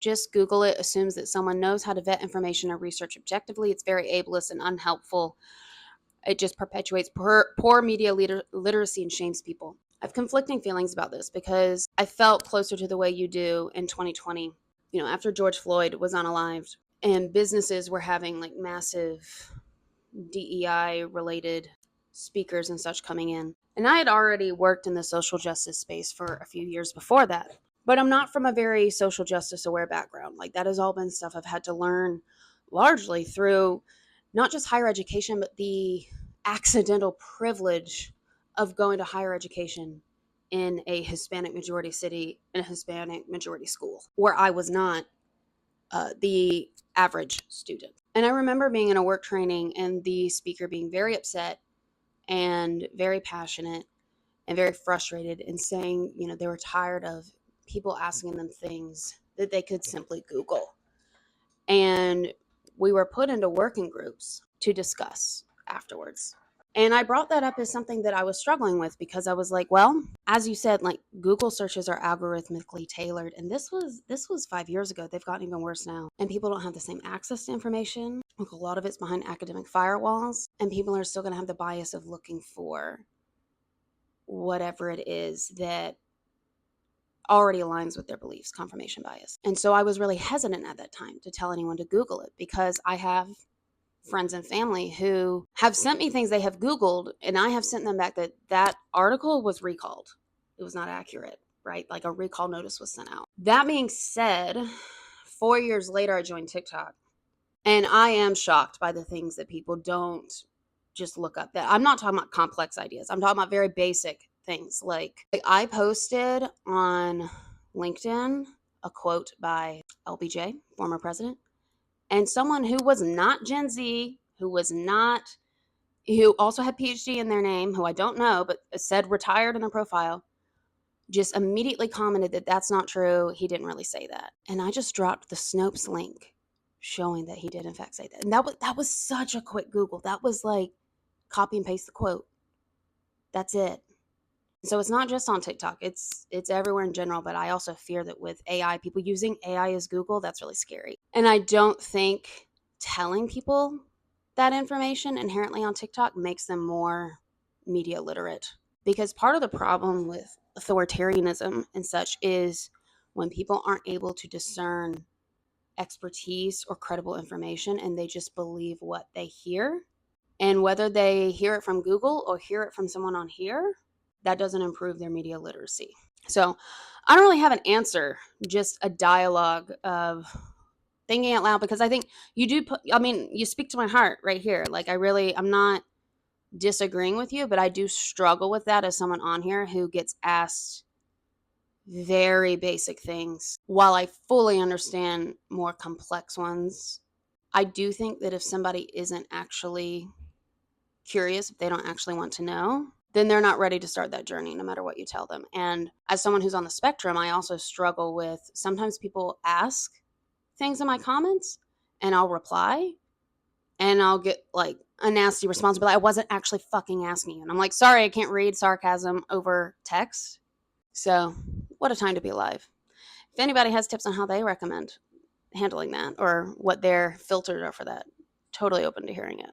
just Google it, assumes that someone knows how to vet information or research objectively. It's very ableist and unhelpful. It just perpetuates poor media literacy and shames people. I have conflicting feelings about this because I felt closer to the way you do in 2020, after George Floyd was unalived and businesses were having like massive DEI related speakers and such coming in. And I had already worked in the social justice space for a few years before that. But I'm not from a very social justice aware background. Like, that has all been stuff I've had to learn largely through not just higher education, but the accidental privilege of going to higher education in a Hispanic majority city, in a Hispanic majority school, where I was not the average student. And I remember being in a work training and the speaker being very upset and very passionate and very frustrated and saying, they were tired of people asking them things that they could simply Google. And we were put into working groups to discuss afterwards. And I brought that up as something that I was struggling with because I was like, well, as you said, like, Google searches are algorithmically tailored. And this was 5 years ago. They've gotten even worse now. And people don't have the same access to information. Like, a lot of it's behind academic firewalls. And people are still going to have the bias of looking for whatever it is that already aligns with their beliefs, confirmation bias. And so I was really hesitant at that time to tell anyone to Google it because I have friends and family who have sent me things they have Googled, and I have sent them back that article was recalled. It was not accurate, right? Like, a recall notice was sent out. That being said, 4 years later, I joined TikTok, and I am shocked by the things that people don't just look up. That I'm not talking about complex ideas. I'm talking about very basic things. Like I posted on LinkedIn a quote by LBJ, former president, and someone who was not Gen Z, who also had Ph.D. in their name, who I don't know, but said retired in their profile, just immediately commented that that's not true. He didn't really say that. And I just dropped the Snopes link showing that he did in fact say that. And that was such a quick Google. That was like copy and paste the quote. That's it. So it's not just on TikTok. It's everywhere in general, but I also fear that with AI, people using AI as Google, that's really scary. And I don't think telling people that information inherently on TikTok makes them more media literate. Because part of the problem with authoritarianism and such is when people aren't able to discern expertise or credible information and they just believe what they hear. And whether they hear it from Google or hear it from someone on here, that doesn't improve their media literacy. So I don't really have an answer, just a dialogue of thinking out loud, because I think you speak to my heart right here. Like, I'm not disagreeing with you, but I do struggle with that as someone on here who gets asked very basic things. While I fully understand more complex ones, I do think that if somebody isn't actually curious, if they don't actually want to know, then they're not ready to start that journey no matter what you tell them. And as someone who's on the spectrum, I also struggle with sometimes people ask things in my comments and I'll reply and I'll get like a nasty response, but I wasn't actually fucking asking you. And I'm like, sorry, I can't read sarcasm over text. So what a time to be alive. If anybody has tips on how they recommend handling that or what their filters are for that, totally open to hearing it.